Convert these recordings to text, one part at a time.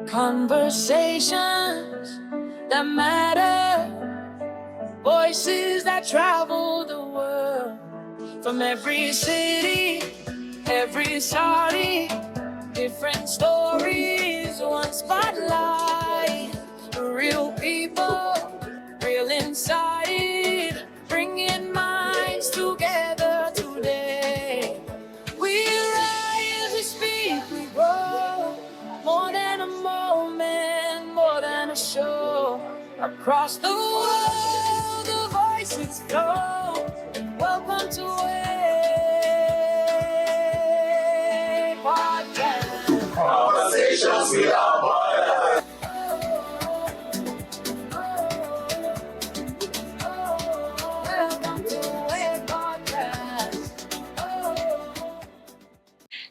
Conversations that matter, voices that travel the world, from every city, every story, different stories, one spotlight, real people, real inside, bringing minds together today. We rise, we speak, we grow, more than a moment, more than a show. Across the world, the voices flow. Welcome to a podcast. Conversations we are part. Welcome to a podcast.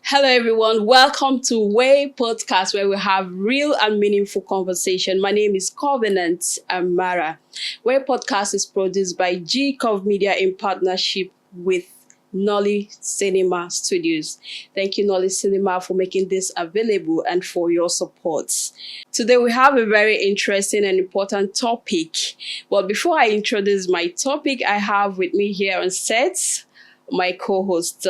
Hello everyone, welcome to Way Podcast, where we have real and meaningful conversation. My name is Competence and Mara. Way Podcast is produced by Gatekeeper Media in partnership with Nolly Cinema Studios. Thank you, Nolly Cinema, for making this available and for your support. Today we have a very interesting and important topic. But before I introduce my topic, I have with me here on set my co-host.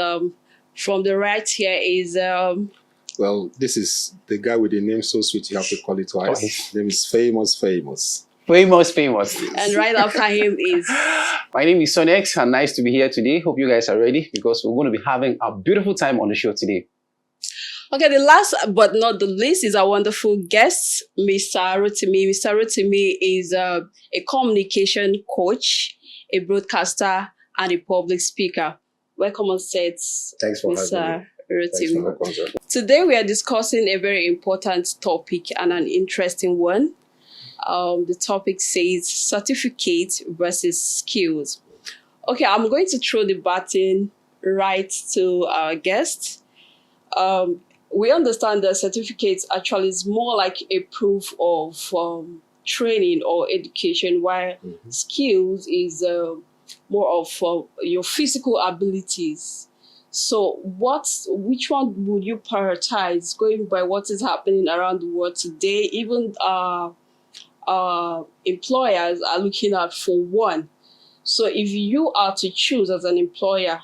From the right here is Well, this is the guy with the name so sweet you have to call it twice. His name is Famous. And right after him is My name is Sonex, and nice to be here today. Hope you guys are ready because we're going to be having a beautiful time on the show today. okay. The last but not the least is our wonderful guest, Mr. Rotimi. Mr. Rotimi is a communication coach, a broadcaster, and a public speaker. Welcome on set. Thanks for Mr. having me. Rotimi. Today we are discussing a very important topic and an interesting one. The topic says certificate versus skills. Okay, I'm going to throw the baton right to our guest. We understand that certificates actually is more like a proof of training or education, while skills is more of your physical abilities. So which one would you prioritize going by what is happening around the world today? Even employers are looking out for one. So if you are to choose as an employer,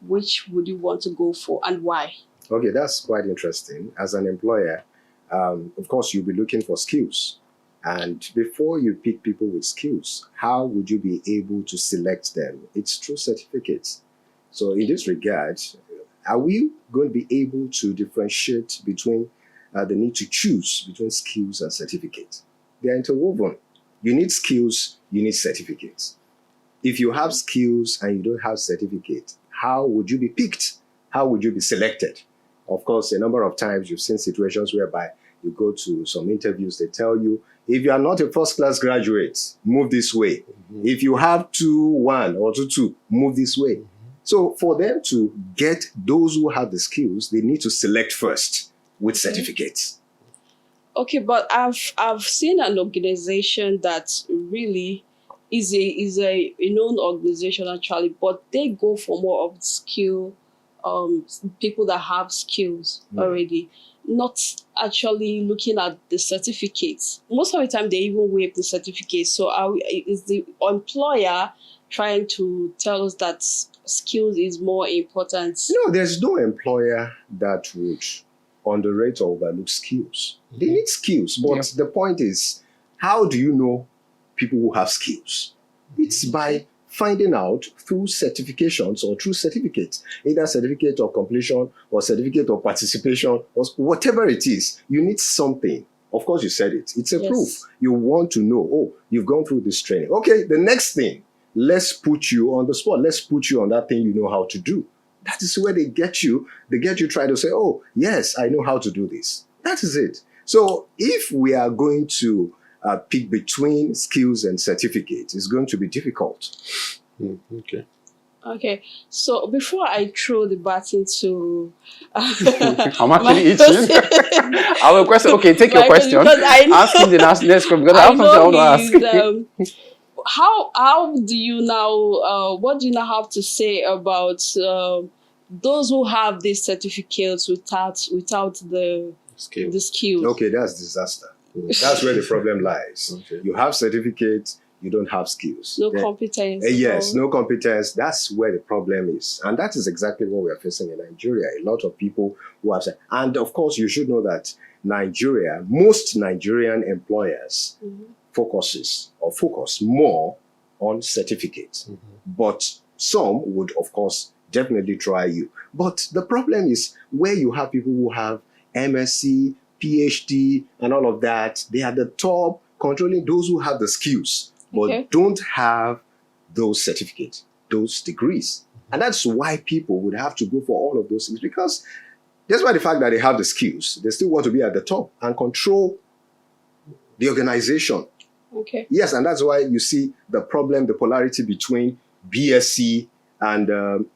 which would you want to go for and why? Okay, that's quite interesting. As an employer, of course, you'll be looking for skills. And before you pick people with skills, how would you be able to select them? It's through certificates. So in this regard, are we going to be able to differentiate between the need to choose between skills and certificates? They are interwoven. You need skills, you need certificates. If you have skills and you don't have certificates, how would you be picked? How would you be selected? Of course, a number of times you've seen situations whereby you go to some interviews, they tell you, if you are not a first-class graduate, move this way. If you have 2-1 or 2-2, move this way. So for them to get those who have the skills, they need to select first with certificates. Okay, but I've seen an organization that really is a known organization actually, but they go for more of skill, people that have skills already, not actually looking at the certificates. Most of the time, they even waive the certificates. So is the employer trying to tell us that skills is more important? No, there's no employer that would underrate or overlook skills. They need skills, but the point is, how do you know people who have skills? It's by finding out through certifications or through certificates, either certificate of completion or certificate of participation or whatever it is. You need something. Of course, you said it. It's a proof. You want to know, oh, you've gone through this training. Okay, the next thing, let's put you on the spot. Let's put you on that thing you know how to do. That is where they get you. They get you try to say, oh, yes, I know how to do this. That is it. So if we are going to pick between skills and certificates, it's going to be difficult. Okay, so before I throw the baton to I'm actually itching. I will question. Okay, take your question. Ask him the next question because I have something I want to ask. How do you now? What do you now have to say about those who have these certificates without the Skill. the skills. Okay, that's disaster. That's where the problem lies. Okay. You have certificates, you don't have skills. No competence. Yes, no competence. That's where the problem is. And that is exactly what we are facing in Nigeria. A lot of people who have said, and of course, you should know that most Nigerian employers focus more on certificates. But some would, of course, definitely try you. But the problem is where you have people who have MSc, PhD, and all of that, they are the top, controlling those who have the skills, but don't have those certificates, those degrees. And that's why people would have to go for all of those things, because despite the fact that they have the skills, they still want to be at the top and control the organization. Okay. Yes, and that's why you see the problem, the polarity between BSc and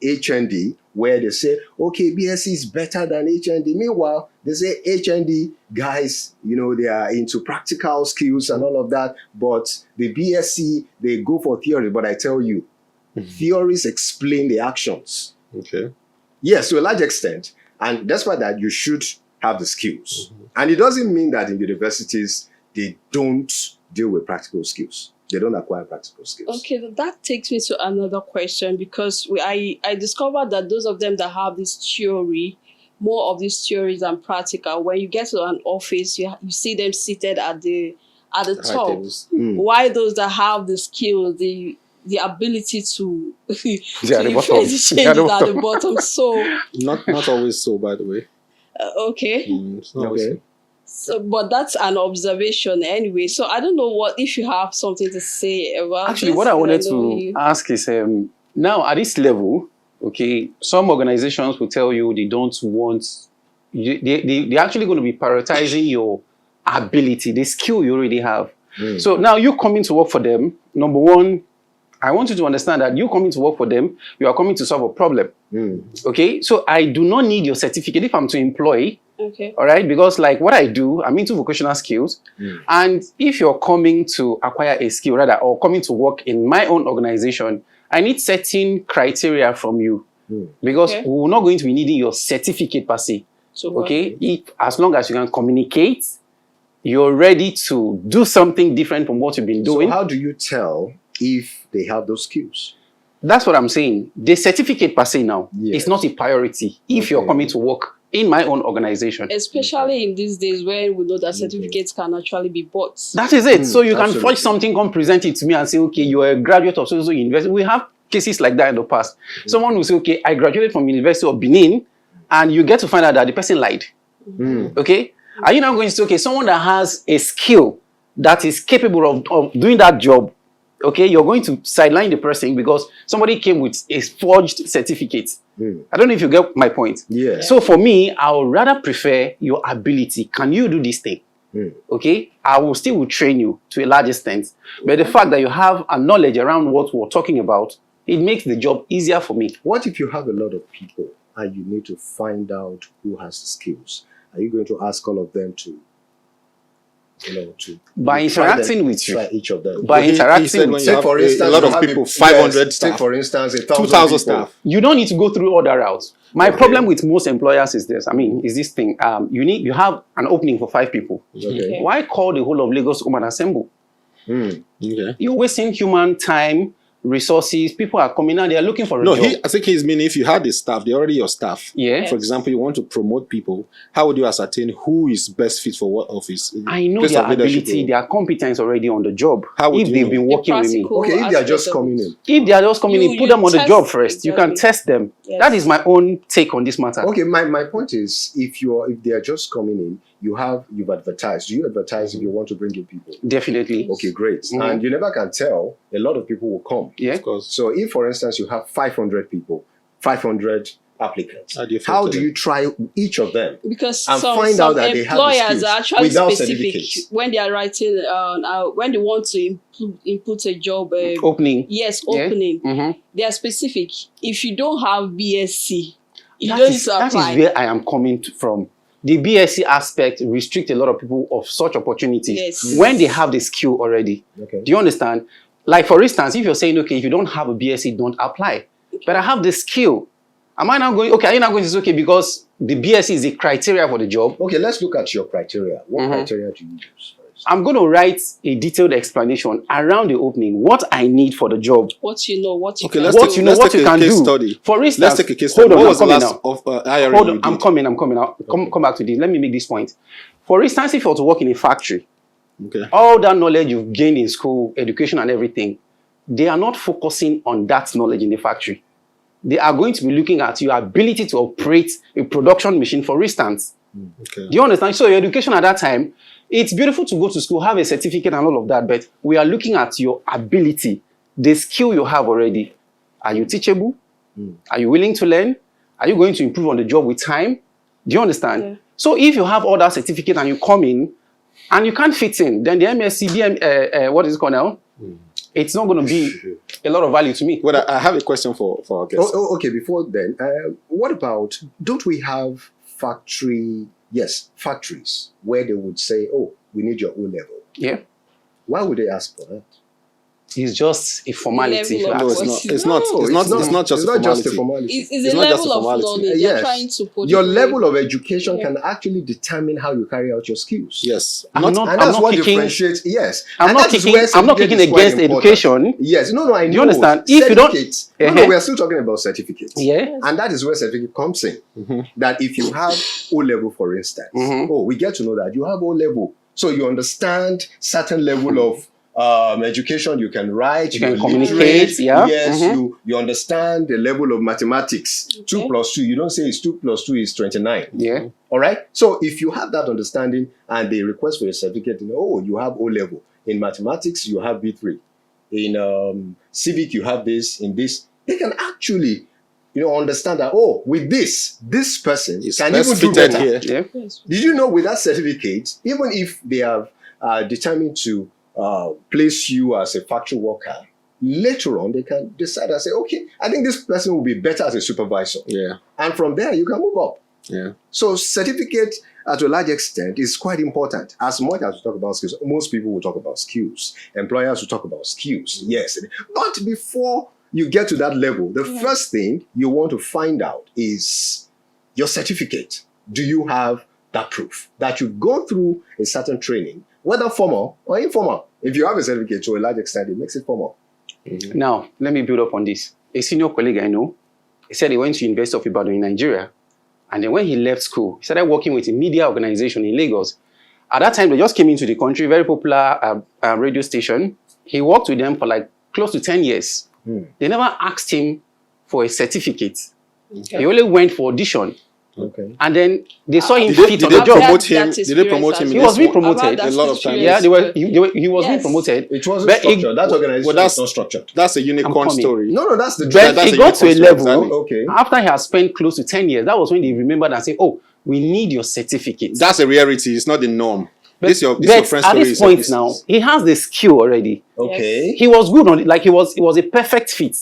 HND, where they say, okay, BSc is better than HND. Meanwhile, they say HND guys, they are into practical skills and all of that. But the BSc, they go for theory. But I tell you, theories explain the actions. Okay. Yes, to a large extent. And despite that, you should have the skills. And it doesn't mean that in universities, they don't deal with practical skills. They don't acquire practical skills. Okay, that takes me to another question, because I discovered that those of them that have this theory, more of these theories than practical, when you get to an office, you see them seated at the top. Why those that have the skill, the ability to change at the bottom? So not always so, by the way. Okay. It's not always so. So, but that's an observation anyway. So I don't know what if you have something to say about. Actually, what I wanted to ask is, now at this level, okay, some organizations will tell you they don't want. They're actually going to be prioritizing your ability, the skill you already have. So now you coming to work for them. Number one, I want you to understand that you coming to work for them, you are coming to solve a problem. Okay, so I do not need your certificate if I'm to employ. Okay. All right, because like what I do, I'm into vocational skills. And if you're coming to acquire a skill rather, or coming to work in my own organization, I need certain criteria from you. Because we're not going to be needing your certificate per se. So, okay, as long as you can communicate, you're ready to do something different from what you've been doing. So how do you tell if they have those skills? That's what I'm saying. The certificate per se now is not a priority if you're coming to work in my own organization. Especially in these days where we know that certificates can actually be bought. That is it. So you can forge something, come present it to me and say, okay, you're a graduate of so-so university. We have cases like that in the past. Someone will say, okay, I graduated from University of Benin, and you get to find out that the person lied. Okay? Are you now going to say, okay, someone that has a skill that is capable of doing that job, okay, you're going to sideline the person because somebody came with a forged certificate. I don't know if you get my point. So for me, I would rather prefer your ability. Can you do this thing? Okay, I will still train you to a large extent. But the fact that you have a knowledge around what we're talking about, it makes the job easier for me. What if you have a lot of people and you need to find out who has the skills? Are you going to ask all of them to by interacting with you, try each of them? By interacting with you, for instance, a lot of people, 500 staff. Take for instance, 2,000 staff. You don't need to go through all that route. My problem with most employers is this. Is this thing. You have an opening for 5 people. Why call the whole of Lagos to come and assemble? You're wasting human time, resources. People are coming out, they are looking for a job. I think he's meaning if you had the staff, they're already your staff. For example, you want to promote people, how would you ascertain who is best fit for what office? I know their ability, their competence already on the job. How would if they've been working with me. Okay, if they are just coming in. If they are just coming in, put them on the job first. You can test them. That is my own take on this matter. Okay, my point is, if they are just coming in, you've advertised. Do you advertise if you want to bring in people? Definitely. Okay, great. And you never can tell. A lot of people will come. Of course. So if, for instance, you have 500 people, 500 applicants, how do you try each of them? Because and some find out that they have the employers are actually specific when they are writing, when they want to input a job opening. Opening. They are specific. If you don't have BSc, you don't need to apply. That is where I am coming from. The BSc aspect restricts a lot of people of such opportunities when they have the skill already. Do you understand? Like, for instance, if you're saying, okay, if you don't have a BSc, don't apply. But I have the skill. Am I now going, okay, are you now going to say, okay, because the BSc is the criteria for the job? Okay, let's look at your criteria. What criteria do you use first? I'm going to write a detailed explanation around the opening, what I need for the job. What you know, what you Okay, can let's do. take, let's take a case study. For instance, let's take a case study. Hold on, What was the I'm last coming of hiring Hold you on, did? I'm coming. I'll come back to this. Let me make this point. For instance, if you were to work in a factory, Okay. all that knowledge you've gained in school, education and everything, they are not focusing on that knowledge in the factory. They are going to be looking at your ability to operate a production machine, for instance. Okay. Do you understand? So your education at that time, it's beautiful to go to school, have a certificate and all of that, but we are looking at your ability, the skill you have already. Are you teachable? Are you willing to learn? Are you going to improve on the job with time? Do you understand? Yeah. So if you have all that certificate and you come in and you can't fit in, then the MSc, what is it called now? It's not going to be a lot of value to me. Well, I have a question for our guests. Okay, before then, what about, don't we have factories where they would say, oh, we need your O level? Yeah. Why would they ask for that? It's just a formality. If you Level ask of me. what It's not just a formality. It's a not just level a of formality. knowledge. Yes. They're trying to put Your it in. level of education can actually determine how you carry out your skills. Yes. I'm Not, not- And that's what kicking- differentiates. Yes. I'm And not that is kicking- where I'm not certificate kicking is quite against important. education. Yes. No, I know. Do you understand? If you don't- Certificates- No, Uh-huh. we are still talking about certificates. Yeah. And that is where certificate comes in. That if you have O level, for instance, we get to know that you have O level. So you understand certain level of education, you can write, You can you're communicate, literate. yeah. Yes, you understand the level of mathematics. 2 plus 2, you don't say it's 2 plus 2 is 29. Yeah. All right. So if you have that understanding and they request for a certificate, you have O level. In mathematics, you have B3. In civic, you have this. In this, they can actually, understand that, with this person It's can best even do fitted better. here. Yeah. Yes. Did you know with that certificate, even if they have determined to place you as a factory worker, later on they can decide and say, okay, I think this person will be better as a supervisor. Yeah. And from there, you can move up. Yeah. So certificate, to a large extent, is quite important. As much as we talk about skills, most people will talk about skills. Employers will talk about skills. Yes. But before you get to that level, the first thing you want to find out is your certificate. Do you have that proof that you've gone through a certain training, whether formal or informal? If you have a certificate, to a large extent, it makes it formal. Now, let me build up on this. A senior colleague I know, he said he went to University of Ibadan in Nigeria. And then when he left school, he started working with a media organization in Lagos. At that time, they just came into the country, very popular radio station. He worked with them for like close to 10 years. They never asked him for a certificate. Okay. He only went for audition. Okay. And then they saw him Did they, fit did on they the job. promote That him? Did they experience promote him? has in He was this being one? promoted. About a lot of that times. Yeah, experience. he was being Yes. promoted. It wasn't But structured. That organization Well, that's is not structured. That's a unicorn coming. story. No, that's the But truth. that's he a got to a unicorn story, level, exactly. Okay. after he has spent close to 10 years, that was when they remembered and said, oh, we need your certificate. That's a rarity. It's not the norm. But, This your but friend's at story. this point now, he has the skill already. Okay. He was good on it, like he was a perfect fit.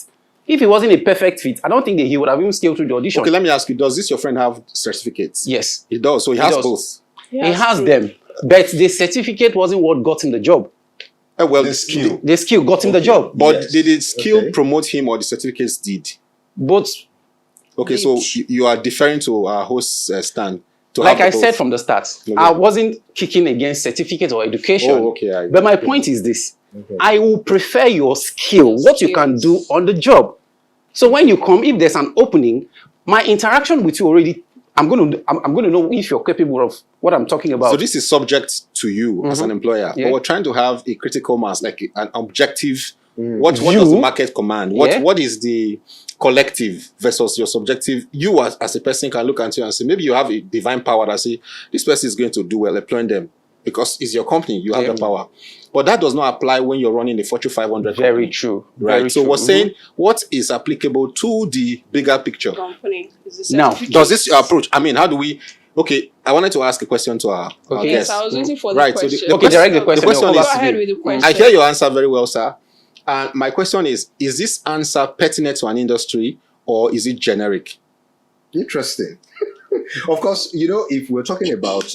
If he wasn't a perfect fit, I don't think that he would have even scaled through the audition. Okay, let me ask you, does this your friend have certificates? Yes, He does. So he He has does. both. he has them. But the certificate wasn't what got him the job. Well, The skill. The skill got him the job. But Yes. did the skill Okay. promote him or the certificates did? But Okay, so you are deferring to our host's stand. To like have I both. said from the start, Okay. I wasn't kicking against certificate or education. Oh, okay. But my point is this. Okay. I will prefer your skill, Your what you can do skills. on the job. So when you come, if there's an opening, my interaction with you already, I'm going to know if you're capable of what I'm talking about. So this is subject to you as an employer. Yeah. But we're trying to have a critical mass, like an objective. What You- does the market command? Yeah. What is the collective versus your subjective? You as a person can look at you and say, maybe you have a divine power that say, this person is going to do well, employing them. Because it's your company, you have Yeah. the power. But that does not apply when you're running a Fortune 500 Very company. true. Right. Very So true. we're saying what is applicable to the bigger picture. Company. Is the Now, certificate. Does this approach? I mean, how do we? Okay, I wanted to ask a question to our Okay. Yes, guest. I was waiting for the Right, so the- question. the Okay, direct the question. question I'll Go is- come back to ahead you. with the question. I hear your answer very well, sir. And my question is this answer pertinent to an industry or is it generic? Interesting. Of course, if we're talking about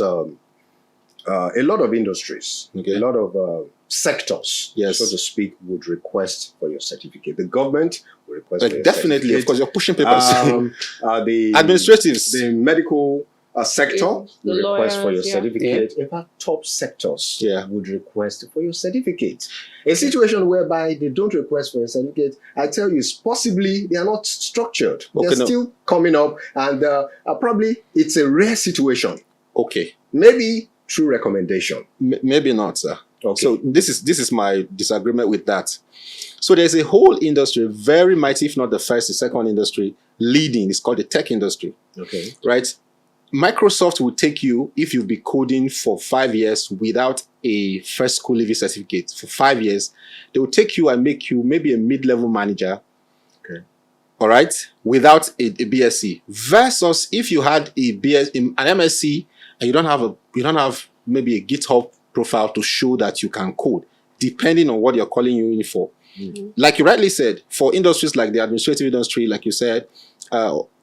a lot of industries, Okay. a lot of sectors, Yes. so to speak, would request for your certificate. The government will request for your Definitely, certificate. of course, you're pushing papers. The Administratives. the medical sector Yes, the will request for your lawyers, yeah. certificate. In fact, top sectors Yeah. would request for your certificate. A situation whereby they don't request for your certificate, I tell you, it's possibly they are not structured. Okay, They're no. still coming up, and probably it's a rare situation. Okay. Maybe through recommendation. Maybe not, sir. Okay. So this is my disagreement with that. So there's a whole industry, very mighty, if not the first, the second industry, leading. It's called the tech industry, Okay. right? Microsoft will take you if you'll be coding for 5 years without a first school leaving certificate. For 5 years, they will take you and make you maybe a mid-level manager. Okay. All right, without a BSc. Versus if you had an MSc and you don't have maybe a GitHub profile to show that you can code, depending on what you're calling you in for. Like you rightly said, for industries like the administrative industry, like you said,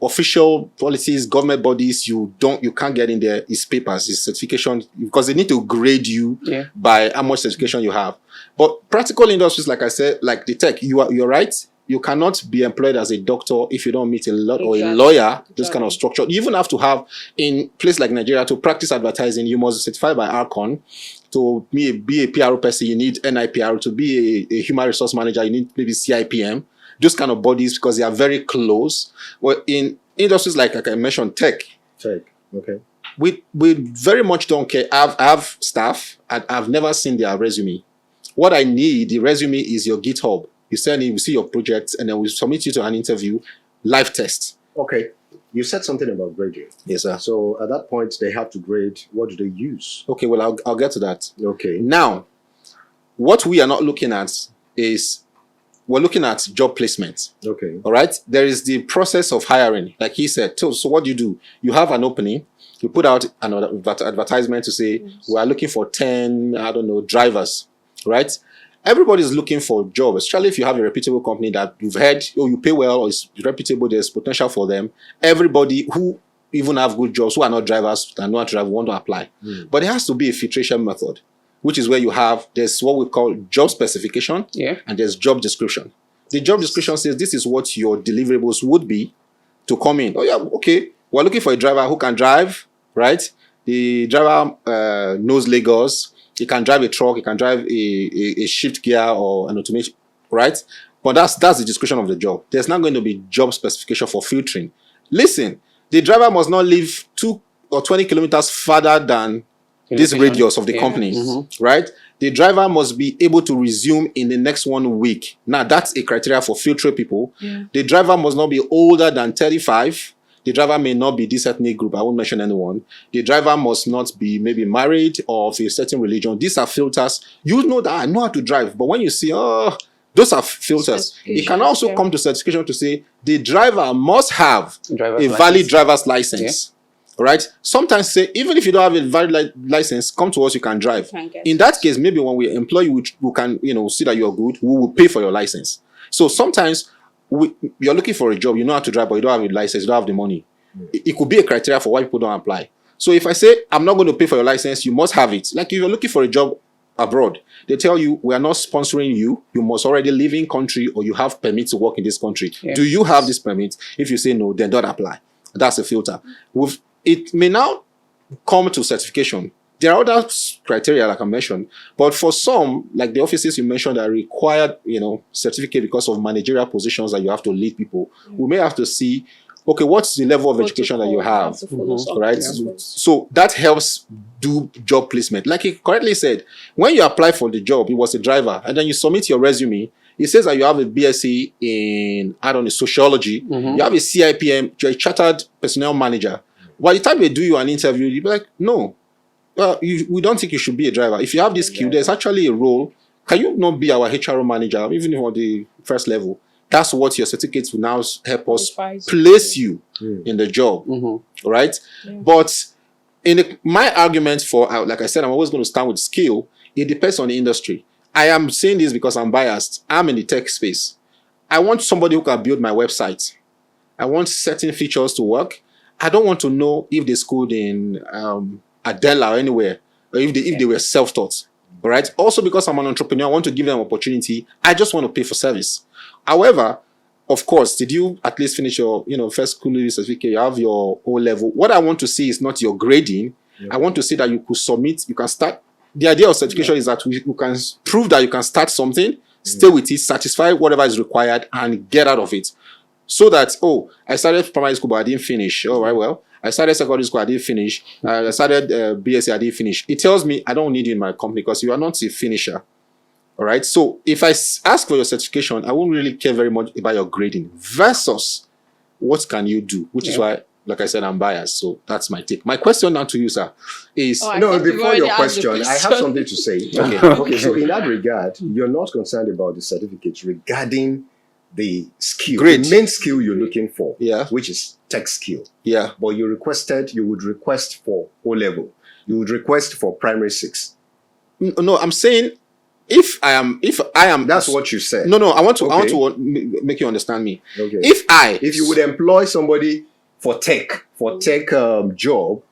official policies, government bodies, you can't get in there. It's papers, it's certification, because they need to grade you by how much certification you have. But practical industries, like I said, like the tech, you're right. You cannot be employed as a doctor if you don't meet a lot or a lawyer. This kind of structure. You even have to have, in place like Nigeria, to practice advertising, you must be certified by Artisan. To be a PRO person, you need NIPR. To be a human resource manager, you need maybe CIPM. Those kind of bodies, because they are very close. Well, in industries like I mentioned, tech, Okay. we very much don't care. I have staff, and I've never seen their resume. What I need, the resume, is your GitHub. You send it, we see your project, and then we submit you to an interview, live test. Okay. You said something about grading. Yes, sir. So at that point, they have to grade. What do they use? Okay, well, I'll get to that. Okay. Now, what we are not looking at is we're looking at job placement. Okay. All right. There is the process of hiring, like he said. So what do? You have an opening. You put out an advertisement to say we are looking for 10, drivers. Right. Everybody is looking for a job, especially if you have a reputable company that you've heard, you pay well, or it's reputable, there's potential for them. Everybody who even have good jobs, who are not drivers and not drive, want to apply. But there has to be a filtration method, which is where there's what we call job specification, and there's job description. The job description says this is what your deliverables would be to come in. Oh yeah, okay. We're looking for a driver who can drive, right? The driver knows Lagos. He can drive a truck, he can drive a shift gear or an automation, right? But that's the description of the job. There's not going to be job specification for filtering. Listen, the driver must not live 2 or 20 kilometers further than this radius of the company, right? The driver must be able to resume in the next 1 week. Now, that's a criteria for filtering people. The driver must not be older than 35. The driver may not be this ethnic group. I won't mention anyone. The driver must not be maybe married or of a certain religion. These are filters. You know that I know how to drive. But when you see, those are filters. It can also come to certification to say the driver must have a valid driver's license. Right? Sometimes say, even if you don't have a valid license, come to us, you can drive. In that case, maybe when we employ you, we can see that you're good, we will pay for your license. So sometimes you're looking for a job, you know how to drive, but you don't have a license, you don't have the money. It could be a criteria for why people don't apply. So if I say, I'm not going to pay for your license, you must have it. Like if you're looking for a job abroad, they tell you, we are not sponsoring you. You must already live in country or you have permit to work in this country. Do you have this permit? If you say no, then don't apply. That's a filter. It may now come to certification. There are other criteria, like I mentioned, but for some, like the offices you mentioned, that required, certificate because of managerial positions that you have to lead people. We may have to see, okay, what's the level of education that you have, right? So that helps do job placement. Like he correctly said, when you apply for the job, it was a driver, and then you submit your resume. It says that you have a BSc in, sociology. You have a CIPM. You're a chartered personnel manager. By the time they do you an interview, you'll be like, no. We don't think you should be a driver. If you have this skill, there's actually a role. Can you not be our HRO manager, even if on the first level? That's what your certificates will now help us place you in the job, right? But my argument for, like I said, I'm always going to stand with skill. It depends on the industry. I am saying this because I'm biased. I'm in the tech space. I want somebody who can build my website. I want certain features to work. I don't want to know if they schooled in Adela or anywhere. or if they were self-taught. All right. Also, because I'm an entrepreneur, I want to give them opportunity. I just want to pay for service. However, of course, did you at least finish your, first school certificate? You have your O level. What I want to see is not your grading. I want to see that you could submit. You can start. The idea of certification is that you can prove that you can start something, stay with it, satisfy whatever is required, and get out of it. So that, I started primary school, but I didn't finish. All right, well, I started secondary school, I didn't finish. I started BSc, I didn't finish. It tells me I don't need you in my company because you are not a finisher. All right. So if I ask for your certification, I won't really care very much about your grading versus what can you do, which is why, like I said, I'm biased. So that's my take. My question now to you, sir, is... before your question, I have something to say. Okay. So in that regard, you're not concerned about the certificates regarding the skill, Great. the main skill you're looking for, Yeah. which is tech skill. Yeah. But you would request for O level. You would request for primary 6. No, I'm saying if I am... That's what you said. No, I want to make you understand me. Okay. If you would employ somebody for tech job,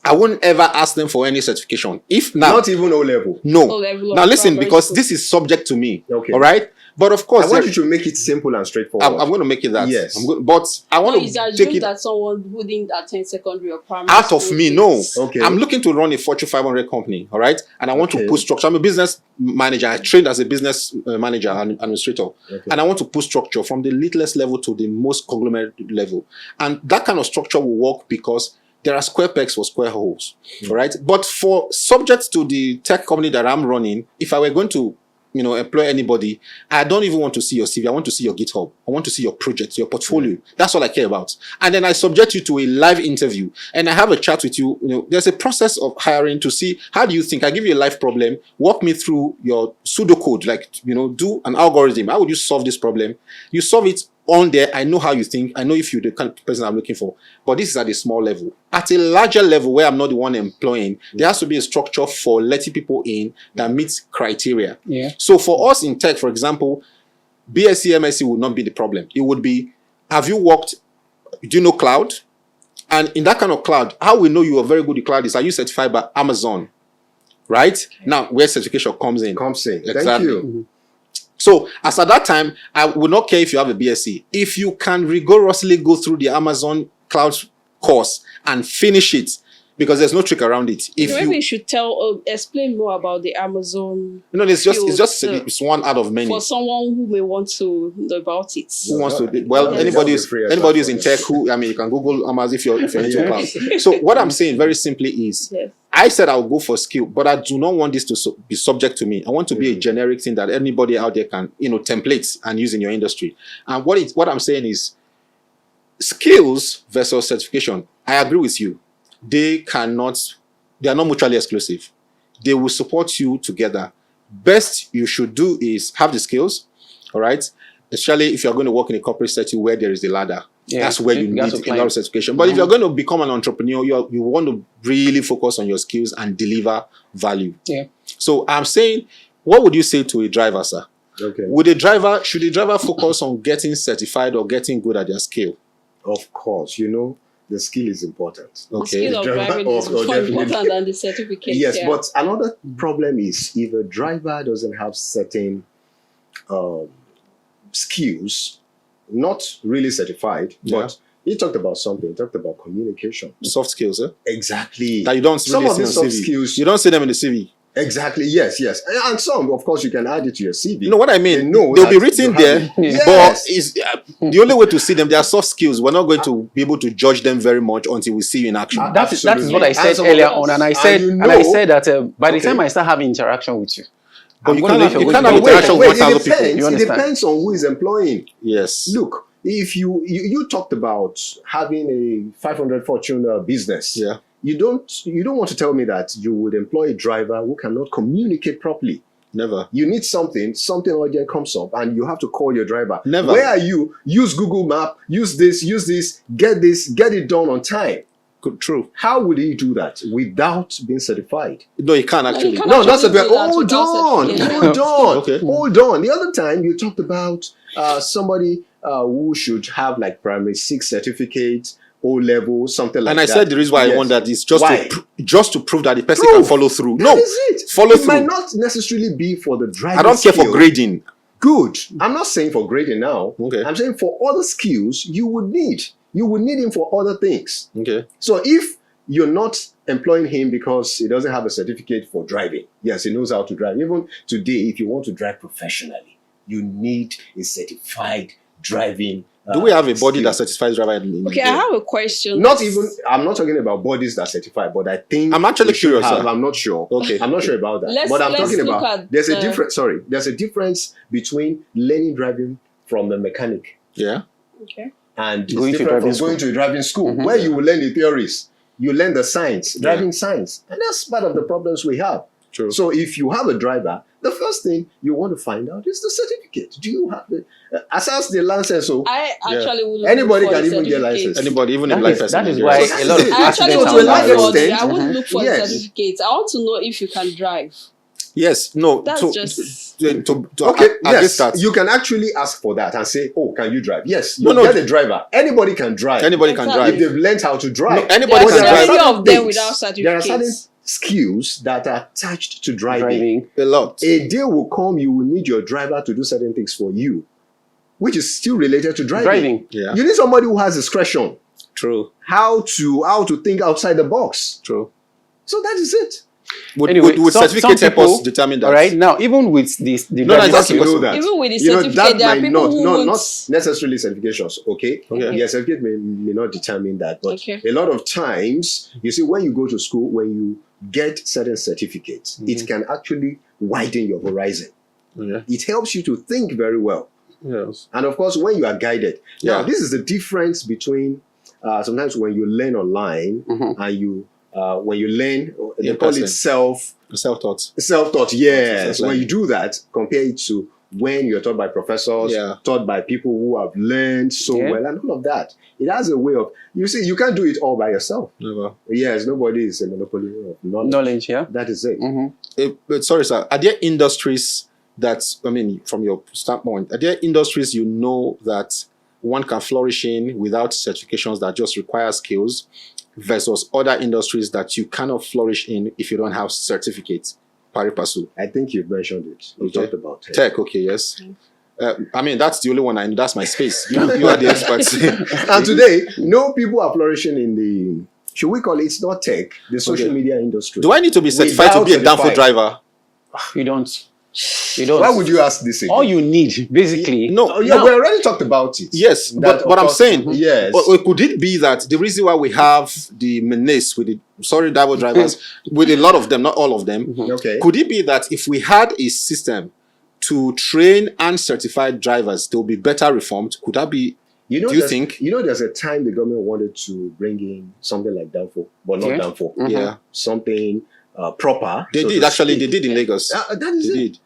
I wouldn't ever ask them for any certification. If now... Not even O level. No. O level Now of listen, primary because school. this is subject to me. Okay. All right? But of course... I want you to make it simple and straightforward. I'm going to make it that. Yes. But I want It's to assumed take it that someone who didn't attend secondary or primary out of school me. is- No. Okay. I'm looking to run a Fortune 500 company. All right? And I want to Okay. put structure. I'm a business manager. I trained as a business manager and administrator. Okay. And I want to put structure from the littlest level to the most conglomerate level. And that kind of structure will work because there are square pegs for square holes. All right? But for subject to the tech company that I'm running, if I were going to employ anybody, I don't even want to see your CV. I want to see your GitHub. I want to see your project, your portfolio. That's all I care about. And then I subject you to a live interview and I have a chat with you. There's a process of hiring to see how do you think. I give you a life problem. Walk me through your pseudocode, do an algorithm. How would you solve this problem? You solve it on there. I know how you think. I know if you're the kind of person I'm looking for. But this is at a small level. At a larger level where I'm not the one employing, there has to be a structure for letting people in that meets criteria. Yeah. So for us in tech, for example, BSc, MSc would not be the problem. It would be, do you know cloud? And in that kind of cloud, how we know you are very good at cloud is, are you certified by Amazon? Right? Now, where certification comes in. Thank Exactly. you. So, as at that time, I would not care if you have a BSc. If you can rigorously go through the Amazon cloud course and finish it, because there's no trick around it. Maybe you should explain more about the Amazon. It's one out of many. For someone who may want to know about it. Who wants to? Well, anybody who's in tech, you can Google Amazon if you're into cloud. So what I'm saying very simply is, Yes. I said I'll go for skill, but I do not want this to be subject to me. I want to be a generic thing that anybody out there can, templates and use in your industry. And what I'm saying is, skills versus certification. I agree with you. They are not mutually exclusive. They will support you together. Best you should do is have the skills, all right? Especially if you're going to work in a corporate setting where there is a ladder. Yeah, That's where you need a lot of certification. But if you're going to become an entrepreneur, you want to really focus on your skills and deliver value. Yeah. So I'm saying, what would you say to a driver, sir? Okay. Should a driver focus on getting certified or getting good at their skill? Of course, the skill is important. The Okay. skill of driving is more important than the certificate. Yes, yeah. but another problem is if a driver doesn't have certain skills, not really certified, but he talked about something. He talked about communication. Some skills, Exactly. that you don't Some really of see these on soft CV. skills. You don't see them in the CV. Exactly. Yes. And some, of course, you can add it to your CV. You know what I mean? They know They'll that be written you there, have it. but Yes. it's, the only way to see them, they are soft skills. We're not going to be able to judge them very much until we see you in action. That is what I Absolutely. said And so- earlier on, and I said and that by the Okay. time I start having interaction with you, But I'm you gonna can't know have- if you're you going can't to have be interaction with Wait, 1,000 it people. depends. You It understand? depends on who is employing. Yes. Look, if you talked about having a 500 Fortune business, Yeah. you don't want to tell me that you would employ a driver who cannot communicate properly. Never. You need something urgent comes up, and you have to call your driver. Never. Where are you? Use Google Map. Use this. Get it done on time. Good, true. How would he do that without being certified? No, you can't actually. can't. No, that's a actually bit. do that Hold without on, certification. hold on, Okay. hold on. The other time you talked about somebody who should have like primary 6 certificate O-level, something like And that. I said the reason why I Yes. want that is just Why? just to prove that the person Prove. can follow through. That No, is it. follow It through. might not necessarily be for the driving I don't care for skill. grading. Good. I'm not saying for grading now. Okay. I'm saying for other skills you would need. You would need him for other things. Okay. So if you're not employing him because he doesn't have a certificate for driving, yes, he knows how to drive. Even today, if you want to drive professionally, you need a certified driving. Do we have a body skill. that satisfies driver? Okay, I have a question. Not even. I'm not talking about bodies that certify, but I think I'm actually we should curious, have- sir. I'm not sure. Okay. I'm not sure about that. Let's- but I'm let's talking look about. at There's a the- difference. Sorry, there's a difference between learning driving from a mechanic Yeah. Okay. and it's Going to different driving from going to a driving school, Mhm. where you will learn the theories, you learn the science, driving science, and that's part of the problems we have. True. So if you have a driver, the first thing you want to find out is the certificate. Do you have the assess the license? So I actually would look Anybody for can the even get certificate. license. Anybody, even That a is- blind person. that is in why Nigeria. a lot of I actually accidents would to a look large for the, extent, I would look for yes. the certificate. I want to know if you can drive. Yes. No. That's to, just- to Okay, against yes, that. you can actually ask for that and say, "Oh, can you drive?" Yes, you No, no. get a driver. Anybody can drive. Anybody can Exactly. if drive. they've learned how to drive. No, anybody There can are so drive. many of them things. without There are certain certificates. skills that are attached to driving. Driving. A lot. A day will come, you will need your driver to do certain things for you, which is still related to driving. Driving. Yeah. You need somebody who has discretion, True. how to think outside the box. True. So that is it. Would, Anyway, would some certificates help us people, determine that? All right. Now, even with this, the No, no, driving that's skills- because- that. Even with the You know, certificate, that there are might people who not won't. necessarily certifications, okay? Okay. Yes, certificate may not determine that, but Okay. a lot of times, you see, when you go to school, when you get certain certificates, it can actually widen your horizon. Yeah. It helps you to think very well. Yes. And of course, when you are guided. Now, Yeah. this is the difference between sometimes when you learn online Mhm. and you when you learn, they In call person. it self-taught. Self-taught. Yes. Self-learning. When you do that, compare it to when you're taught by professors, Yeah. taught by people who have learned so Yeah. well, and all of that. It has a way of, you see, you can't do it all by yourself. Never. Yes, nobody is a monopoly of knowledge. knowledge. Yeah. That is it. Mhm. But sorry, sir. Are there industries that, I mean, from your standpoint, are there industries you know that one can flourish in without certifications that just require skills versus other industries that you cannot flourish in if you don't have certificates? Pari passu. I think you've mentioned it. You Okay. talked about it. Tech, okay, yes. I mean, that's the only one I know. That's my space. You are the experts. And today, no people are flourishing in the, should we call it, it's not tech, the social Okay. media industry. Do I need to be certified to Without be a Danfo certified. driver? You don't. You don't. Why would you ask this again? All you need, basically. No, Oh, yeah, no. we already talked about it. Yes, That, but of what I'm course, saying, yes. or could it be that the reason why we have the menace with the Danfo drivers, with a lot of them, not all of them, Okay. could it be that if we had a system to train and certify drivers, they will be better reformed? Could that be? Do you there's- think? You know, there's a time the government wanted to bring in something like Danfo, but not Yeah. Danfo. Yeah, Something proper. they so did to actually. speak. They did in Lagos. That is They it. did.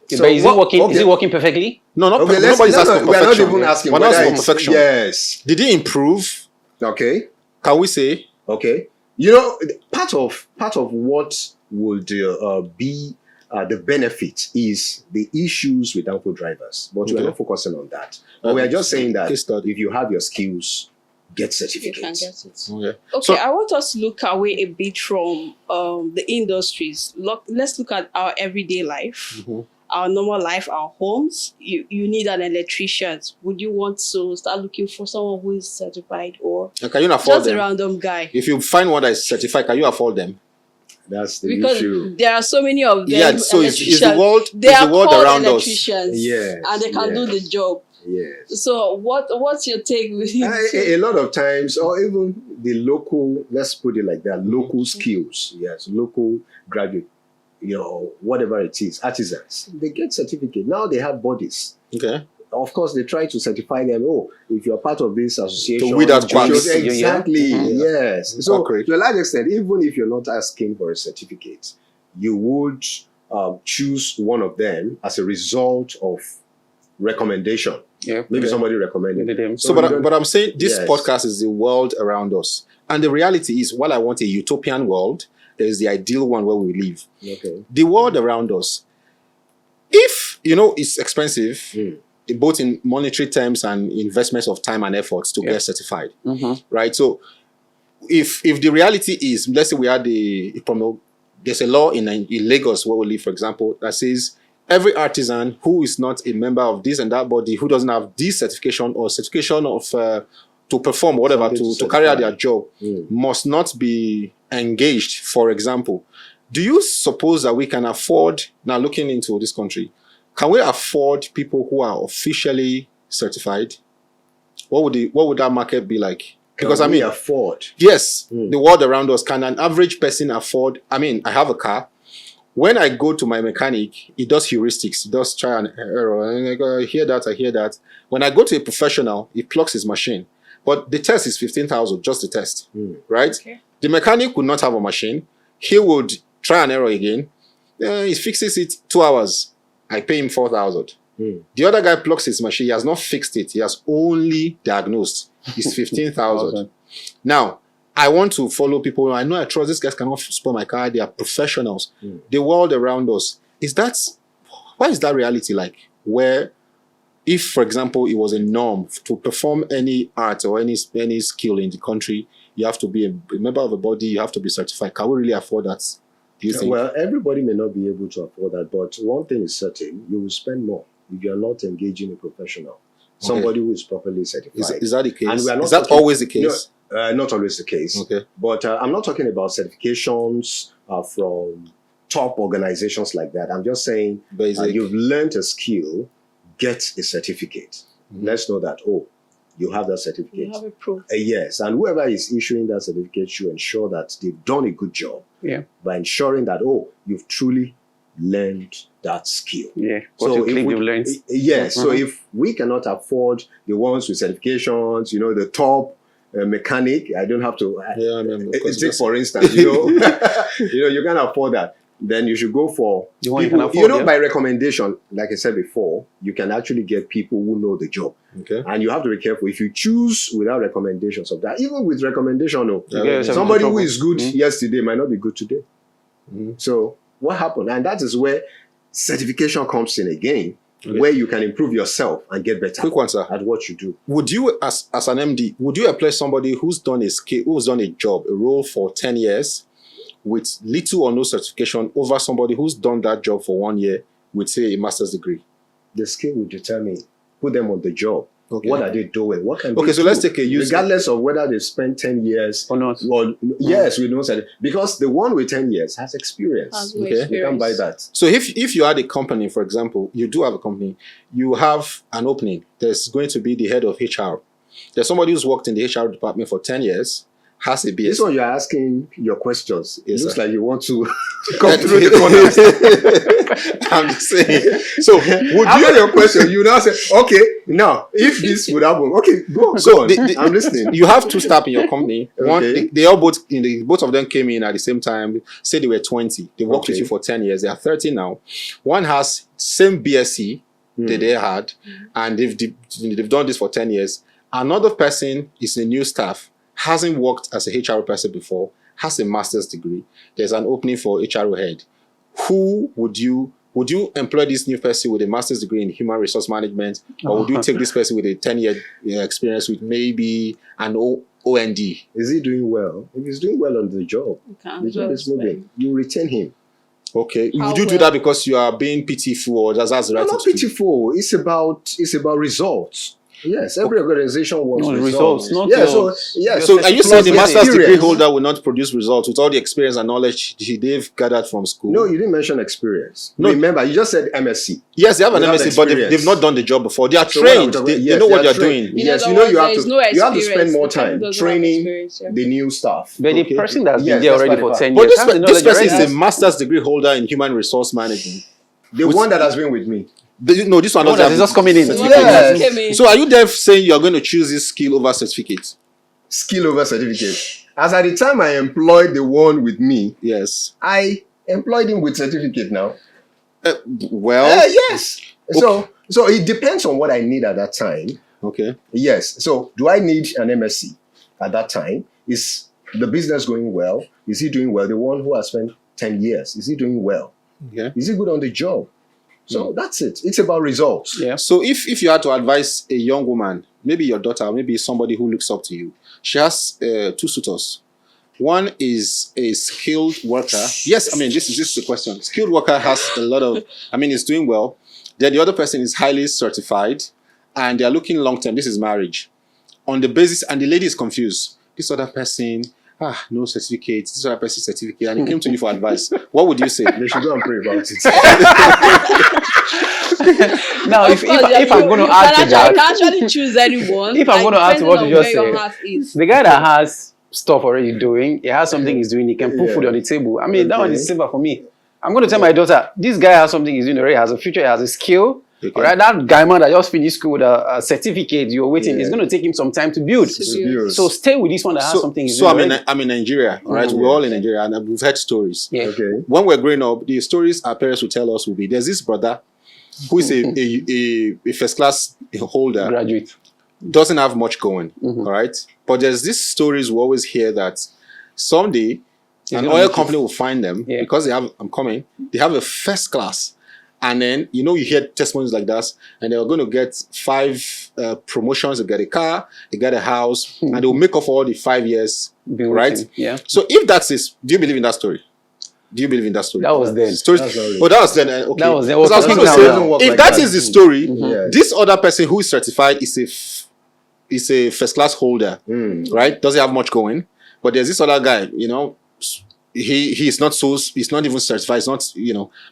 But So is what- it working? Is okay. it working perfectly? No, not Okay, nobody's asking for we're not perfection. even asking We're not whether asking for it's- perfection. Yes. Did it improve? Okay. Can we say? Okay. You know, part of what would be the benefit is the issues with Danfo drivers, but we're Okay. not focusing on that. But we are just saying that Case study. if you have your skills, get You can certificates. get it. Okay. Okay, So- I want us to look away a bit from the industries. Let's look at our everyday life, Mhm. our normal life, our homes. You need an electrician. Would you want to start looking for someone who is certified or And can you afford just a them? random guy? If you find one that is certified, can you afford them? That's the Because issue. there are so many of them. Yeah. So is the electricians. world They is are the world called around us? electricians, Yes, and they can do the yes. job. Yes. So what's your take with A lot of times, or even the local, let's put it like that, local skills, yes, local graduate, whatever it is, artisans, they get certificate. Now they have bodies. Okay. Of course, they try to certify them. Oh, if you're part of this association, To weed out you quacks. should- exactly, Mhm. yes. So, Quackery. to a large extent, even if you're not asking for a certificate, you would choose one of them as a result of recommendation. Yeah. Maybe Okay. somebody recommended it. So, you but, don't- but I'm saying this Yes. podcast is the world around us. And the reality is, while I want a utopian world, there is the ideal one where we live. Okay. The world around us, if, it's expensive, Mm. both in monetary terms and investments of time and efforts to get certified, right? So if the reality is, let's say we had there's a law in Lagos where we live, for example, that says every artisan who is not a member of this and that body, who doesn't have this certification or certification of to perform whatever, to carry out their job, must not be engaged, for example. Do you suppose that we can afford, now looking into this country, can we afford people who are officially certified? What would that market be like? Because Can we afford? Yes, the world around us. Can an average person afford? I mean, I have a car. When I go to my mechanic, he does heuristics. He does try and error. And I go, I hear that. When I go to a professional, he plugs his machine. But the test is 15,000, just the test, right? Okay. The mechanic would not have a machine. He would try and error again. He fixes it 2 hours. I pay him 4,000. The other guy plugs his machine. He has not fixed it. He has only diagnosed. It's 15,000. Now, I want to follow people. I know I trust these guys cannot spoil my car. They are professionals. The world around us, why is that reality like? Where, if, for example, it was a norm to perform any art or any skill in the country, you have to be a member of a body, you have to be certified. Can we really afford that? Do you think? Well, everybody may not be able to afford that, but one thing is certain, you will spend more if you are not engaging a professional. Somebody who is properly certified. Is that the case? And we are not is that always the case? No, not always the case. Okay. But I'm not talking about certifications from top organizations like that. I'm just saying you've learned a skill, get a certificate. Let's know that, you have that certificate. You have a proof. Yes. And whoever is issuing that certificate should ensure that they've done a good job by ensuring that, you've truly learned that skill. Yeah. So if we cannot afford the ones with certifications, the top mechanic, I don't have to take for instance, you can't afford that. Then you should go for people, by recommendation. Like I said before, you can actually get people who know the job. Okay. And you have to be careful. If you choose without recommendations of that, even with recommendation, somebody who is good yesterday might not be good today. So what happened? And that is where certification comes in again, where you can improve yourself and get better. Quick one, sir. At what you do. Would you, as an MD, would you employ somebody who's done a job, a role for 10 years with little or no certification over somebody who's done that job for 1 year with, say, a master's degree? The skill will determine, put them on the job. Okay. What are they doing? What can they so do? Let's take a use. Regardless of whether they spent 10 years or not. Yes, we know that. Because the one with 10 years has experience. You can buy that. So if you had a company, for example, you do have a company, you have an opening, there's going to be the head of HR. There's somebody who's worked in the HR department for 10 years, has a BS. This one you're asking your questions. It looks like you want to come through the corners. I'm just saying. So would you your question? You now say, okay, now if this would happen, okay, go on. I'm listening. You have two staff in your company. One, they all both of them came in at the same time. Say they were 20. They worked with you for 10 years. They are 30 now. One has same BSc that they had, and they've done this for 10 years. Another person is a new staff, hasn't worked as a HR person before, has a master's degree. There's an opening for HR head. Who would you employ this new person with a master's degree in human resource management, or would you take this person with a 10-year experience with maybe an OND? Is he doing well? If he's doing well on the job, the job is moving. You retain him. Okay. Would you do that because you are being pitiful, or that's the right? No, not pitiful. It's about results. Yes, every organization wants results. So are you saying the master's degree holder will not produce results with all the experience and knowledge they've gathered from school? No, you didn't mention experience. No, remember, you just said MSc. Yes, they have an MSc, but they've not done the job before. They are trained. They know what they're doing. Yes, you have to spend more time training the new staff. But the person that's been there already for 10 years. But this person is a master's degree holder in human resource management. The one that has been with me. No, this one is just coming in. Yes. So are you there saying you are going to choose this skill over certificate? Skill over certificate. As at the time I employed the one with me, yes, I employed him with certificate now. Yes. Okay. So it depends on what I need at that time. Okay. Yes. So do I need an MSc at that time? Is the business going well? Is he doing well? The one who has spent 10 years, is he doing well? Okay. Is he good on the job? So that's it. It's about results. Yeah. So if you had to advise a young woman, maybe your daughter, maybe somebody who looks up to you, she has two suitors. One is a skilled worker. Yes, I mean, this is the question. Skilled worker has a lot of, I mean, is doing well. Then the other person is highly certified and they are looking long term. This is marriage. On the basis, and the lady is confused. This other person, no certificate. This other person certificate. And he came to you for advice. What would you say? They should go and pray about it. Now, if I'm going to add to You that, can actually choose anyone. if I'm going to add to what you just depending on where your said, heart is. the guy that has stuff already doing, he has something he's doing, he can put food on the table. I mean, that one is simple for me. I'm going to tell my daughter, this guy has something he's doing already, has a future, he has a skill. Okay. All right, that guy man that just finished school with a certificate you're waiting, it's going to take him some time to build. So stay with this one that has something he's doing already. I'm in Nigeria, all right? We're all in Nigeria and we've heard stories. Yeah. Okay. When we're growing up, the stories our parents will tell us will be, there's this brother who is a first class holder, Graduate. doesn't have much going, all right? But there's these stories we always hear that someday an gonna oil make company will find them because they have a first class. And then, you hear testimonies like that, and they're going to get 5 promotions, they get a car, they get a house, and they will make up for all the 5 years, right? Yeah. So if that's it, do you believe in that story? Do you believe in that story? That was then. Stories, That's not that was then. Okay. That was then. Because I was going to Now, say, now. if that is the story, Yes. this other person who is certified is a first class holder, right? Doesn't have much going, but there's this other guy, he's not even certified, it's not,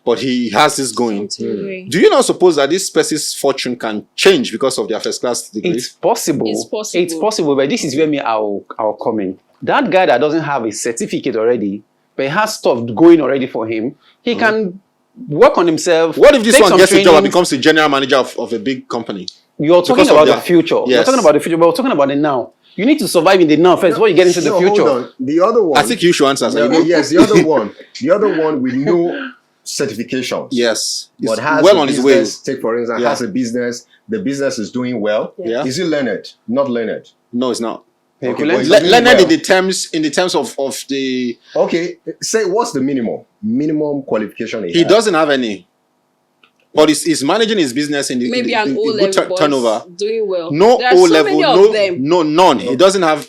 but he has this going. Do you not suppose that this person's fortune can change because of their first class degree? It's possible. It's possible, but this is where I'll come in. That guy that doesn't have a certificate already, but he has stuff going already for him, he can work on himself. What if this take one some gets a job and training. becomes the general manager of a big company? You're talking Because of about their- the future. You're Yes. talking about the future, but we're talking about the now. You need to survive in the now first before you get into the No, future. hold on. The other one. I think you should answer. Yes, the other one. The other one with no certifications. Yes. But It's has well a on his business, way. take for instance, Yeah. has a business, the business is doing well. Yeah. Is he learned? Not learned. No, it's not. Okay, Okay, but he's Le- doing Learned well. in the terms of the Okay, say what's the minimum qualification he doesn't have any. But he's managing his business in the Maybe in an the O good level turnover. doing well. No There are O so level, many of them. none. He doesn't have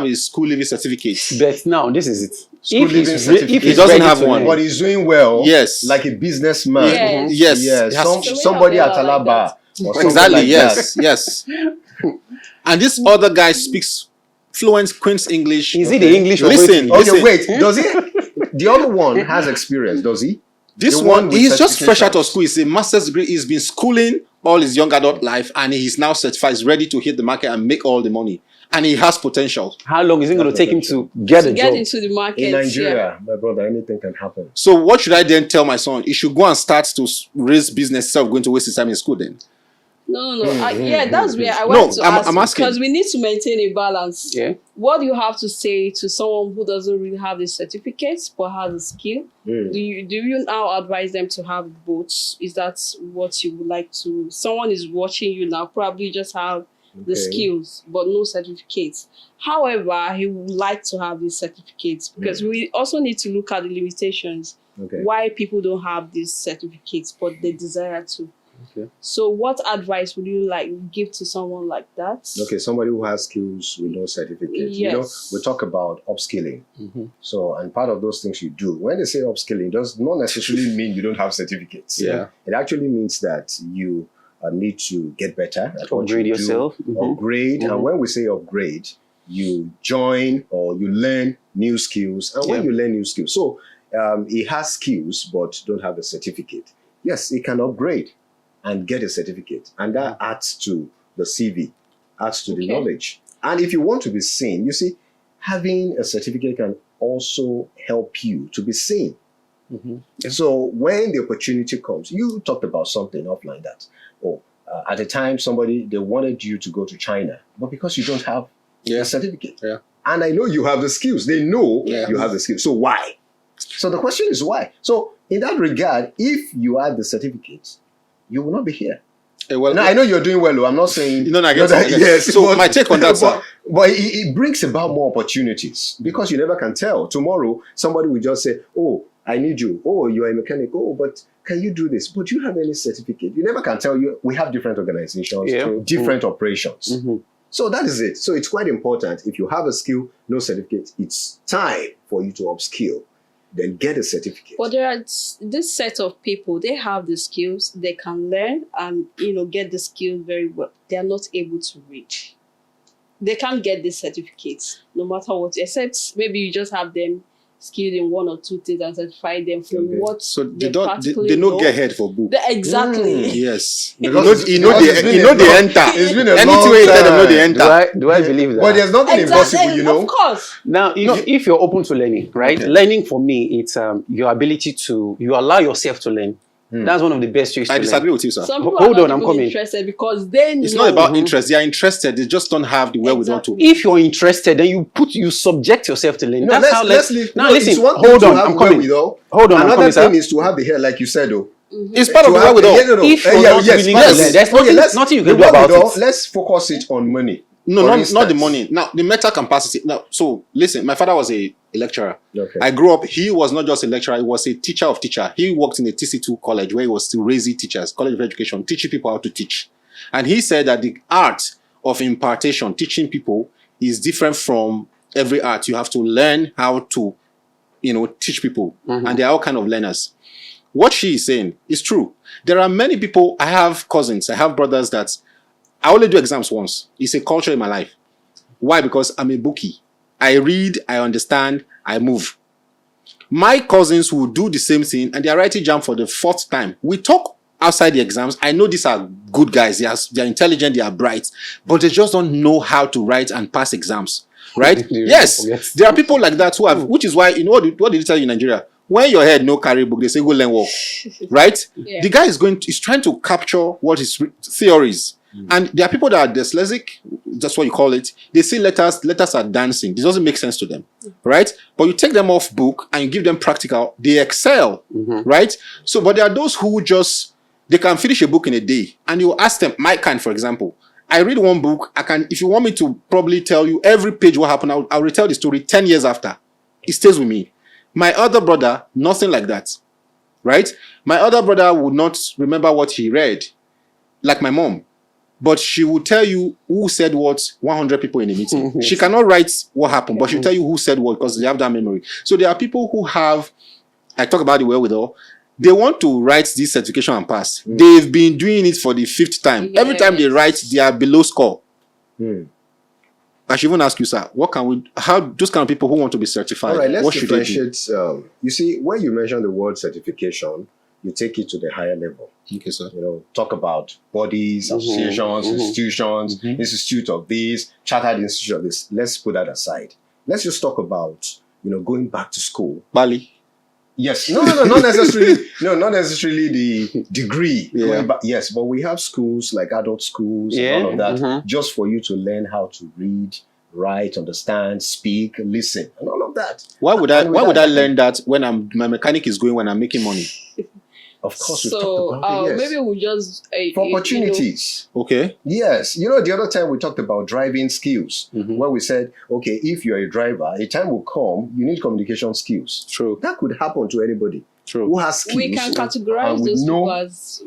a school leaving certificate. But now, this is it. School If leaving he's, re- certificate. if He he's doesn't ready have to one. learn, But he's doing well. Yes. Like a businessman. Yes. Yes. Yes. He has to. Somebody at Somewhere like Alaba. that. or something Exactly. like Yes. Yes. And this other guy speaks fluent Queen's English. is it the English or Listen. that. Okay, listen. wait. Does he? The other one has experience. Does he? This The one, with he's just fresh out of certifications. school. He's a master's degree. He's been schooling all his young adult life, and he's now certified. He's ready to hit the market and make all the money. And he has potential. How long is it going to take him to get a Get job? into the market. In Nigeria, my brother, anything can happen. So what should I then tell my son? He should go and start to raise business instead of going to waste his time in school then. No. Yeah, that's where I No, want to I'm ask asking. because we need to maintain a balance. Yeah. What do you have to say to someone who doesn't really have the certificates but has a skill? Mm. Do you now advise them to have both? Is that what you would like to? Someone is watching you now, probably just have the Okay. skills but no certificates. However, he would like to have these certificates because we also need to look at the limitations. Okay. Why people don't have these certificates but they desire to. Okay. So what advice would you give to someone like that? Okay, somebody who has skills with no certificate. Yes. We talk about upskilling. Mhm. So, and part of those things you do, when they say upskilling, does not necessarily mean you don't have certificates. Yeah. It actually means that you need to get better at what Upgrade you yourself. do, Mhm. upgrade. Mhm. And when we say upgrade, you join or you learn new skills. And when Yeah. you learn new skills, so he has skills but don't have a certificate. Yes, he can upgrade and get a certificate. And that adds to the CV, adds to the Okay. knowledge. And if you want to be seen, you see, having a certificate can also help you to be seen. Mhm. So when the opportunity comes, you talked about something offline that, at the time they wanted you to go to China, but because you don't have a certificate. Yeah. And I know you have the skills. They know Yeah. you have the skills. So why? So the question is why? So in that regard, if you had the certificate, you will not be here. Well, Now, I know you're doing well. I'm not saying... No, I get it. Yes. So but- my take on that, sir. But it brings about more opportunities because you never can tell. Tomorrow, somebody will just say, oh, I need you. Oh, you're a mechanic. Oh, but can you do this? But do you have any certificate? You never can tell you. We have different organizations, different operations. Mm-hmm. So that is it. So it's quite important. If you have a skill, no certificate, it's time for you to upskill. Then get a certificate. But there are this set of people, they have the skills, they can learn and, get the skills very well. They are not able to reach. They can't get these certificates, no matter what, except maybe you just have them skilled in one or two things and certify them for what so they don't get head for book. Exactly. Yes. They enter. It's been a Anything long you enter, they know time. they enter. Do I believe that? But there's nothing impossible, Of course. Now, if you're open to learning, right? Okay. Learning for me, it's your ability to, you allow yourself to learn. That's one of the best ways to I learn. disagree with you, sir. Some people Hold are on, not I'm even coming. interested because they know. It's not about interest. They are interested. They just don't have the wherewithal to. Exactly. If you're interested, then you subject yourself to learning. No, That's how let's leave. Now No, listen, it's one thing hold to on, have I'm coming. wherewithal. Hold on, I'm Another coming, sir. thing is to have the hair, like you said, though. It's part of the wherewithal. If you're not willing to learn, there's nothing you can do about it. Let's focus it on money. No, For not the instance. money. Now, the mental capacity. Now, so listen, my father was a lecturer. Okay. I grew up, he was not just a lecturer, he was a teacher of teacher. He worked in a TC2 college where he was still raising teachers, College of Education, teaching people how to teach. And he said that the art of impartation, teaching people, is different from every art. You have to learn how to, teach people. And there are all kind of learners. What she is saying is true. There are many people, I have cousins, I have brothers that I only do exams once. It's a culture in my life. Why? Because I'm a bookie. I read, I understand, I move. My cousins will do the same thing and they are writing jam for the 4th time. We talk outside the exams. I know these are good guys. They are intelligent, they are bright, but they just don't know how to write and pass exams. Right? Yes. There are people like that who have, which is why, what did you tell you in Nigeria? When your head no carry book, they say go learn work. Right? Yeah. The guy is trying to capture what his theories. And there are people that are dyslexic, that's what you call it. They see letters are dancing. This doesn't make sense to them, right? But you take them off book and you give them practical, they excel, right? So, but there are those who they can finish a book in a day. And you ask them, my kind, for example, I read one book, if you want me to probably tell you every page what happened, I'll retell the story 10 years after. It stays with me. My other brother, nothing like that, right? My other brother would not remember what he read, like my mom. But she will tell you who said what 100 people in a meeting. She cannot write what happened, but she'll tell you who said what because they have that memory. So there are people who have, I talk about the wherewithal, they want to write this certification and pass. They've been doing it for the 5th time. Yes. Every time they write, they are below score. I should even ask you, sir, how those kind of people who want to be certified, All right, let's what should they do? differentiate. You see, when you mention the word certification, you take it to the higher level. Okay, sir. Talk about bodies, associations, institutions, institute of this, chartered institute of this. Let's put that aside. Let's just talk about, going back to school. Bali. Yes. No, not necessarily. No, not necessarily the degree. Yeah. Going back, yes, but we have schools like adult schools and all of that, just for you to learn how to read, write, understand, speak, listen, and all of that. Why would I learn that when my mechanic is going when I'm making money? Of course, we've So talked about it, yes. maybe we just For opportunities. Okay. Yes. The other time we talked about driving skills, where we said, okay, if you're a driver, a time will come, you need communication skills. True. That could happen to anybody True. who has skills. we can categorize and with those no people as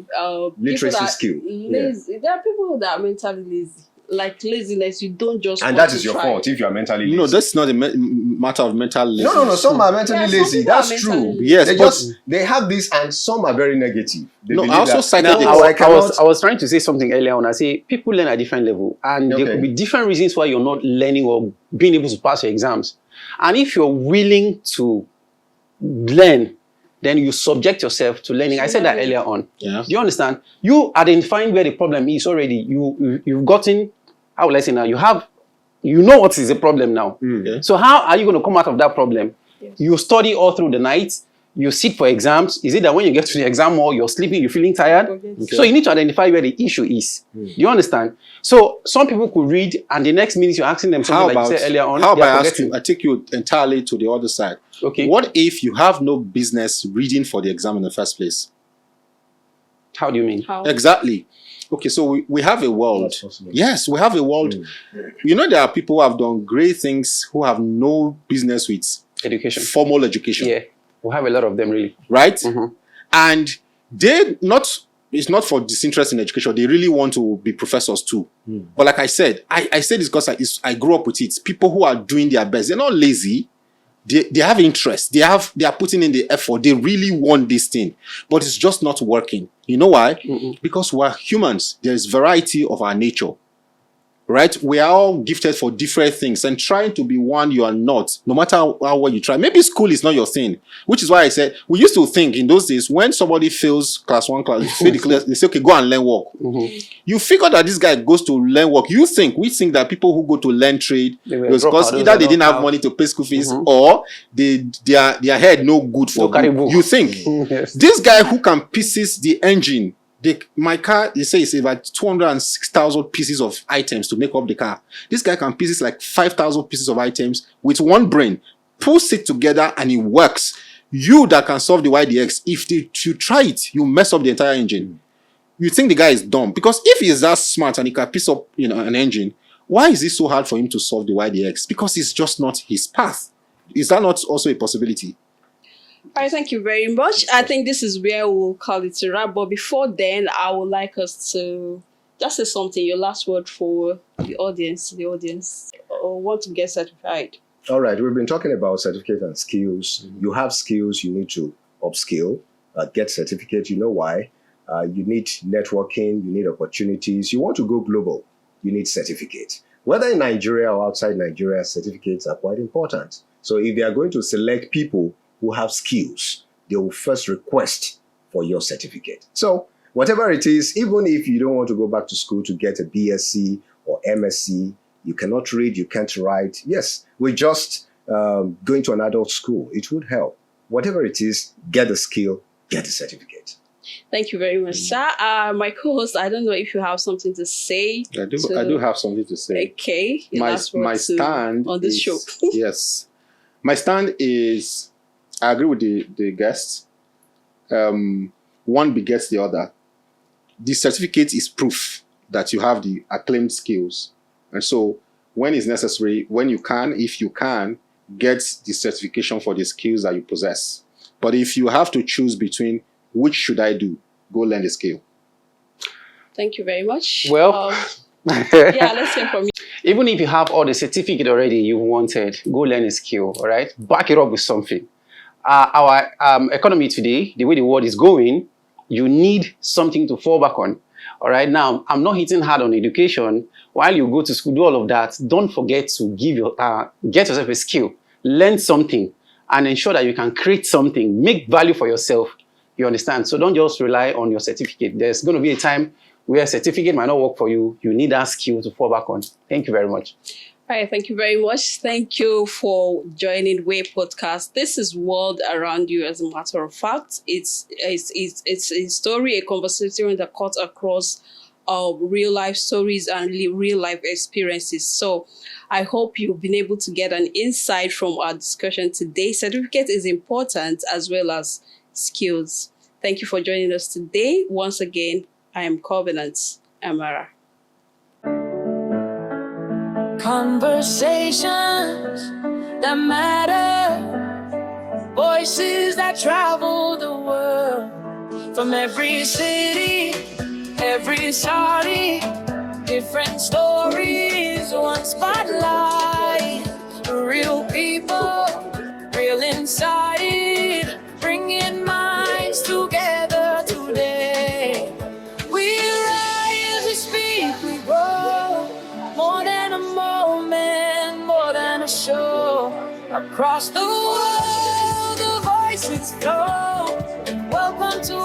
literacy people that skill. lazy. There are people that are mentally lazy. Like laziness, you don't just And want that is to your try. fault if you are mentally lazy. No, that's not a matter of mental laziness. No. Some are mentally Yeah, some lazy. people are That's mentally true. lazy. Yes, They have this, and some are very negative. They No, believe I also that- cited Now, this. I was trying to say something earlier on. I say people learn at different level, and there Okay. could be different reasons why you're not learning or being able to pass your exams. And if you're willing to learn, then you subject yourself to learning. I said that earlier on. Yeah. Do you understand? You identifying where the problem is already. You've gotten, how will I say now? You know what is the problem now. Okay. So how are you going to come out of that problem? Yes. You study all through the night. You sit for exams. Is it that when you get to the exam hall, you're sleeping, you're feeling tired? Okay. So you need to identify where the issue is. Do you understand? So some people could read, and the next minute you're asking them something like you said earlier on. How they are about forgetting. I take you entirely to the other side? Okay. What if you have no business reading for the exam in the first place? How do you mean? How? Exactly. Okay, so we have a world. That's possible. Yes, we have a world. There are people who have done great things who have no business with Education. formal education. Yeah. We have a lot of them, really. right? Mhm. And it's not for disinterest in education. They really want to be professors too. But like I said, I say this because I grew up with it. People who are doing their best, they're not lazy. They have interest. They are putting in the effort. They really want this thing, but it's just not working. You know why? Because we're humans. There's variety of our nature. Right? We are all gifted for different things, and trying to be one you are not, no matter how well you try. Maybe school is not your thing, which is why I said we used to think in those days when somebody fails class 1 class, fail the class, they say, okay, go and learn work. You figure that this guy goes to learn work. We think that people who go to learn trade, because either they didn't have money to pay school fees or their head no good for book. You think Yes. this guy who can pieces the engine. My car, they say, it's about 206,000 pieces of items to make up the car. This guy can pieces like 5,000 pieces of items with one brain, pulls it together, and it works. You that can solve the YDX, if you try it, you mess up the entire engine. You think the guy is dumb, because if he is that smart and he can piece up, an engine, why is it so hard for him to solve the YDX? Because it's just not his path. Is that not also a possibility? All right, thank you very much. I think this is where we'll call it a wrap. But before then, I would like us to just say something, your last word for the audience, or want to get certified. All right, we've been talking about certificate and skills. You have skills, you need to upskill, get certificate. You know why? You need networking, you need opportunities. You want to go global, you need certificate. Whether in Nigeria or outside Nigeria, certificates are quite important. So if they are going to select people who have skills, they will first request for your certificate. So whatever it is, even if you don't want to go back to school to get a BSc or MSc, you cannot read, you can't write. Yes, we're just going to an adult school. It would help. Whatever it is, get the skill, get the certificate. Thank you very much, sir. My co-host, I don't know if you have something to say. I do have something to say. Okay. My stand on this show. Yes. My stand is, I agree with the guests. One begets the other. The certificate is proof that you have the acclaimed skills. And so when it's necessary, if you can, get the certification for the skills that you possess. But if you have to choose between which should I do, go learn the skill. Thank you very much. Well, yeah, let's hear from you. Even if you have all the certificate already you wanted, go learn a skill, all right? Back it up with something. Our economy today, the way the world is going, you need something to fall back on. All right, now, I'm not hitting hard on education. While you go to school, do all of that, don't forget to get yourself a skill, learn something, and ensure that you can create something, make value for yourself. You understand? So don't just rely on your certificate. There's going to be a time where a certificate might not work for you. You need that skill to fall back on. Thank you very much. All right, thank you very much. Thank you for joining Way Podcast. This is World Around You, as a matter of fact. It's a story, a conversation that cuts across real life stories and real life experiences. So I hope you've been able to get an insight from our discussion today. Certificate is important as well as skills. Thank you for joining us today. Once again, I am Covenant Amara. Conversations that matter, voices that travel the world, from every city, every party, different stories, one spotlight, real people, real inside, bringing minds together today. We rise, we speak, we grow, more than a moment, more than a show. Across the world, the voices flow. Welcome to